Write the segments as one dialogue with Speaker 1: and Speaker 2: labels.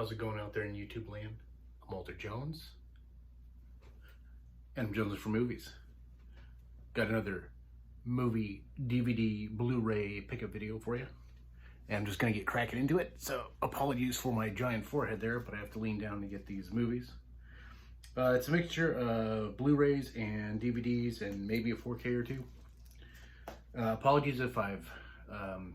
Speaker 1: How's it going out there in YouTube land? I'm Walter Jones, and I'm Jones for Movies. Got another movie DVD Blu-ray pickup video for you. And I'm just gonna get cracking into it. So apologies for my giant forehead there, but I have to lean down to get these movies. It's a mixture of Blu-rays and DVDs and maybe a 4K or two. Apologies if I've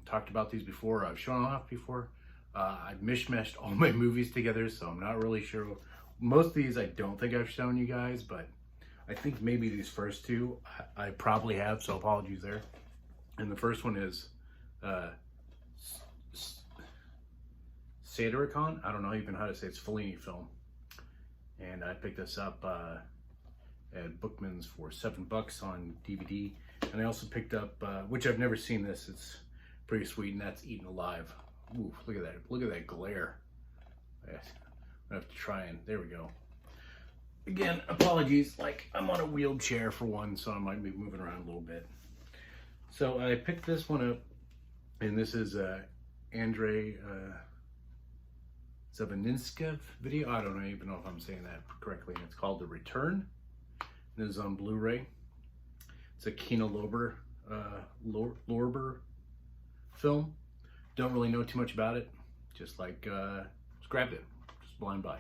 Speaker 1: talked about these before, I've shown off before. I've mishmashed all my movies together, so I'm not really sure. Most of these I don't think I've shown you guys, but I think maybe these first two I probably have, so apologies there. And the first one is Sandra Khan. I don't know even how to say it. It's Fellini film. And I picked this up at Bookman's for $7 on DVD. And I also picked up, which I've never seen this, it's pretty sweet, and that's Eatin Alive. Ooh, look at that glare. I'm gonna have to try and, there we go. Again, apologies, like I'm on a wheelchair for one, so I might be moving around a little bit. So I picked this one up, and this is Andrei Zavaninskiv video. I don't even know if I'm saying that correctly. And it's called The Return. This is on Blu-ray. It's a Kino Lorber film. Don't really know too much about it. Just like, just grabbed it. Just blind buy.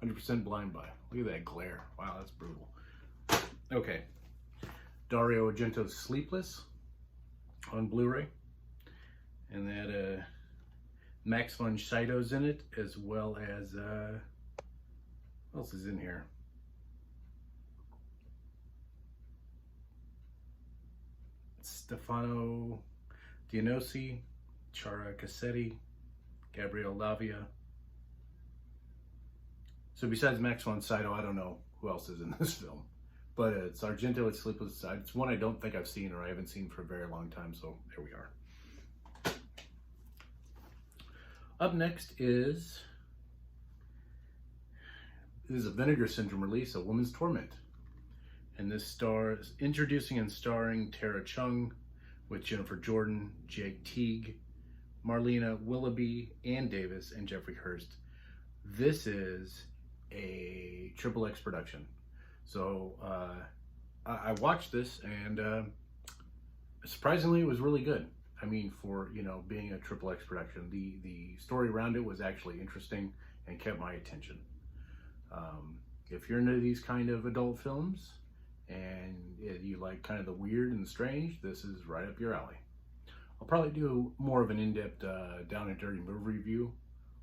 Speaker 1: 100% blind buy. Look at that glare. Wow, that's brutal. Okay. Dario Argento's Sleepless on Blu-ray. And that Max von Sydow's in it, as well as, what else is in here? Stefano Dianosi, Chara Cassetti, Gabriele Lavia. So besides Max von Sydow, I don't know who else is in this film. But it's Argento, it's Sleepless. It's one I don't think I've seen, or I haven't seen for a very long time, so there we are. Up next is, this is a Vinegar Syndrome release, a Womans Torment. And this stars, introducing and starring Tara Chung with Jennifer Jordan, Jake Teague, Marlena Willoughby, Ann Davis, and Jeffrey Hurst. This is a XXX production. So I watched this, and surprisingly it was really good. I mean, for, you know, being a XXX production, the story around it was actually interesting and kept my attention. If you're into these kind of adult films and you like kind of the weird and strange, this is right up your alley. I'll probably do more of an in-depth down and dirty movie review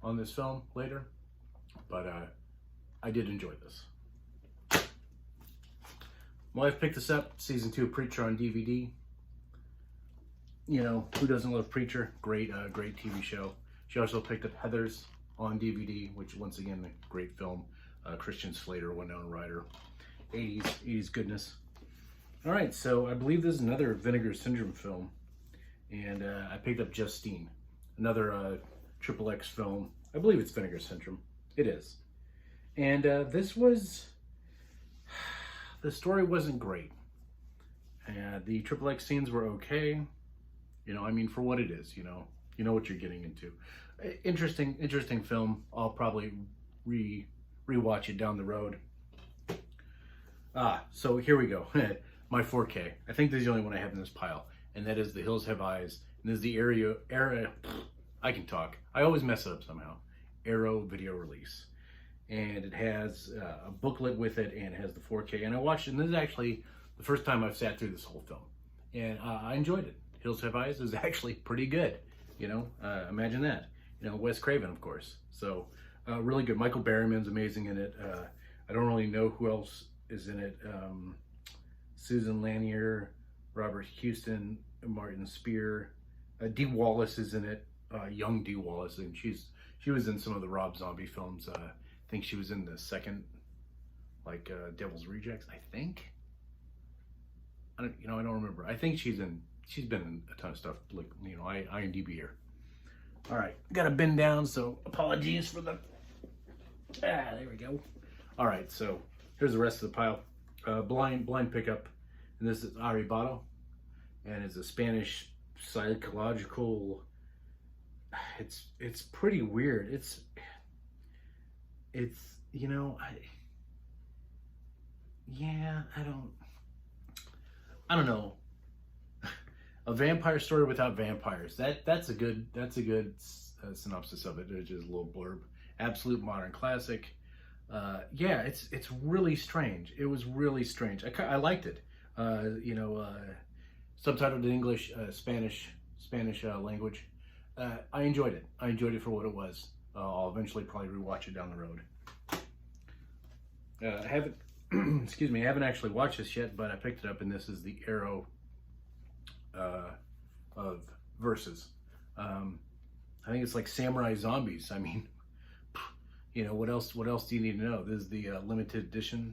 Speaker 1: on this film later, but I did enjoy this. My wife picked this up, season 2 of Preacher on DVD. You know, who doesn't love Preacher? Great TV show. She also picked up Heathers on DVD, which once again, a great film. Christian Slater, Winona Ryder, 80s goodness. All right, so I believe this is another Vinegar Syndrome film, and I picked up Justine, another XXX film. I believe it's Vinegar Syndrome. It is. And this was, the story wasn't great. The XXX scenes were okay. You know, I mean, for what it is, you know what you're getting into. Interesting film. I'll probably rewatch it down the road. So here we go. My 4K. I think this is the only one I have in this pile, and that is The Hills Have Eyes. And this is the I can talk. I always mess it up somehow. Arrow video release, and it has a booklet with it, and it has the 4K. And I watched it, and this is actually the first time I've sat through this whole film, and I enjoyed it. Hills Have Eyes is actually pretty good. You know, imagine that. You know, Wes Craven, of course. So really good. Michael Berryman's amazing in it. I don't really know who else is in it. Susan Lanier, Robert Houston, Martin Spear, Dee Wallace is in it. Young Dee Wallace, and she was in some of the Rob Zombie films. I think she was in the second, like Devil's Rejects. I think. I don't remember. I think she's been in a ton of stuff. Like, you know, IMDb her. All right, got a bin down, so apologies for the. There we go. All right, so here's the rest of the pile. Blind pickup, and this is Arrebato, and it's a Spanish psychological. It's pretty weird. it's, you know, I don't know. A vampire story without vampires. That's a good synopsis of it. It's just a little blurb. Absolute modern classic. Yeah, it's really strange. It was really strange. I liked it. Subtitled in English, Spanish language. I enjoyed it. I enjoyed it for what it was. I'll eventually probably rewatch it down the road. I haven't, excuse me, I haven't actually watched this yet, but I picked it up, and this is the Arrow of Versus. I think it's like Samurai Zombies. I mean, you know, what else do you need to know? This is the limited edition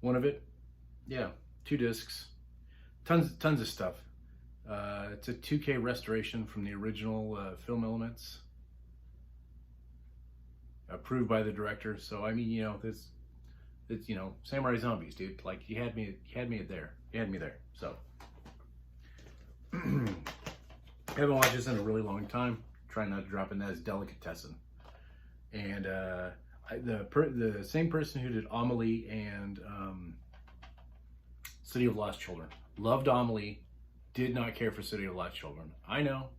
Speaker 1: one of it. Yeah, 2 discs, tons of stuff. It's a 2K restoration from the original film elements, approved by the director. So I mean, you know, it's, you know, Samurai Zombies, dude. Like, you had me there. You had me there. So haven't watched this in a really long time. Trying not to drop in that as delicatessen. And the same person who did Amelie and City of Lost Children. Loved Amelie, did not care for City of Lost Children. I know.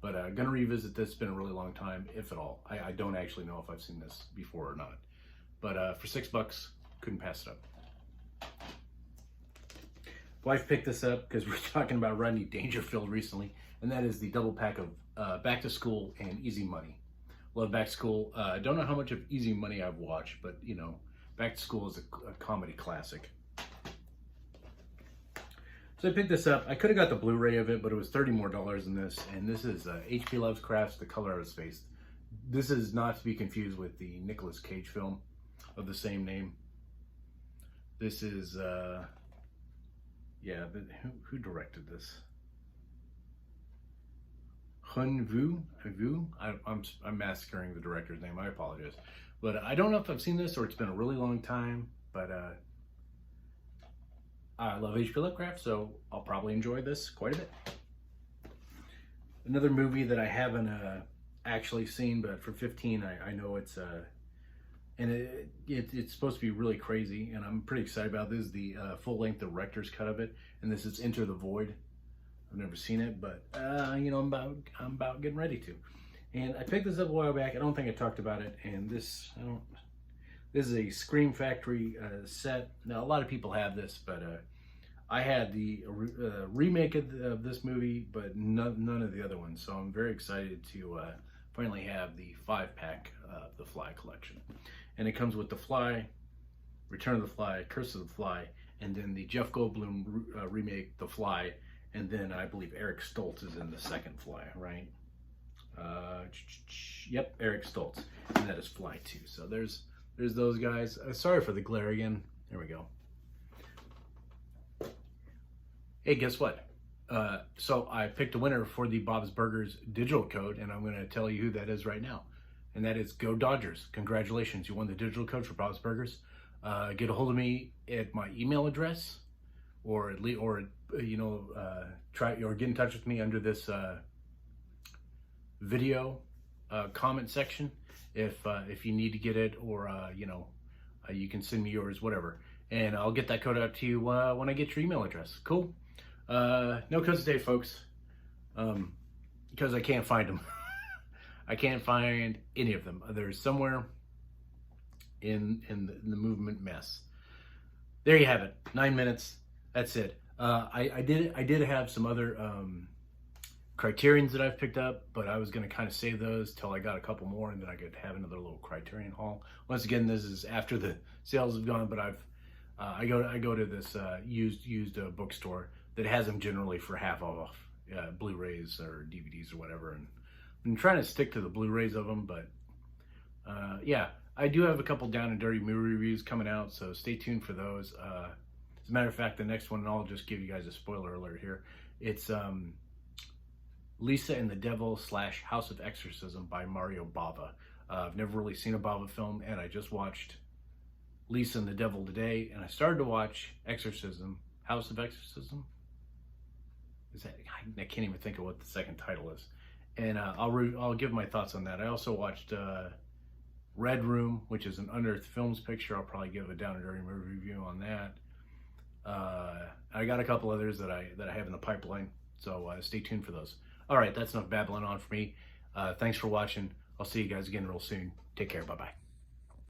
Speaker 1: But gonna revisit this. Been a really long time, if at all. I don't actually know if I've seen this before or not. But for $6, couldn't pass it up. Wife picked this up because we're talking about Rodney Dangerfield recently, and that is the double pack of Back to School and Easy Money. Love Back to School. I don't know how much of Easy Money I've watched, but you know, Back to School is a comedy classic. So I picked this up. I could have got the Blu-ray of it, but it was $30 more than this. And this is H.P. Lovecraft's The Color Out of Space. This is not to be confused with the Nicolas Cage film of the same name. This is, who directed this? Hun Vu? I'm massacring the director's name. I apologize. But I don't know if I've seen this or it's been a really long time. But I love H.P. Lovecraft, so I'll probably enjoy this quite a bit. Another movie that I haven't actually seen, but for $15, I know it's and it's supposed to be really crazy, and I'm pretty excited about this. The full-length director's cut of it, and this is Enter the Void. I've never seen it, but you know, I'm about getting ready to. And I picked this up a while back. I don't think I talked about it. And this is a Scream Factory set. Now, a lot of people have this, but I had the remake of this movie, but none of the other ones. So I'm very excited to finally have the 5-pack of the Fly collection. And it comes with the Fly, Return of the Fly, Curse of the Fly, and then the Jeff Goldblum remake, The Fly, and then I believe Eric Stoltz is in the second Fly, right? Yep, Eric Stoltz, and that is Fly 2. So there's those guys. Sorry for the glare again. There we go. Hey, guess what? So I picked a winner for the Bob's Burgers digital code, and I'm going to tell you who that is right now. And that is Go Dodgers. Congratulations, you won the digital code for Bob's Burgers. Get a hold of me at my email address, or you know, get in touch with me under this video comment section if you need to get it, or you know, you can send me yours, whatever, and I'll get that code out to you when I get your email address. Cool. No codes today, folks, because I can't find them. I can't find any of them. They're somewhere in the movement mess. There you have it. 9 minutes. That's it. I did have some other Criterions that I've picked up, but I was going to kind of save those till I got a couple more, and then I could have another little Criterion haul. Once again, this is after the sales have gone, but I go to this used bookstore that has them generally for half off, Blu-rays or DVDs or whatever. And I'm trying to stick to the Blu-rays of them, but yeah, I do have a couple Down and Dirty movie reviews coming out, so stay tuned for those. As a matter of fact, the next one, and I'll just give you guys a spoiler alert here. It's Lisa and the Devil / House of Exorcism by Mario Bava. I've never really seen a Bava film, and I just watched Lisa and the Devil today, and I started to watch Exorcism, House of Exorcism. I can't even think of what the second title is. and I'll give my thoughts on that. I also watched Red Room, which is an Unearthed Films picture. I'll probably give a Down and Dirty movie review on that. I got a couple others that I have in the pipeline, so stay tuned for those. All right, that's enough babbling on for me. Thanks for watching. I'll see you guys again real soon. Take care. Bye-bye.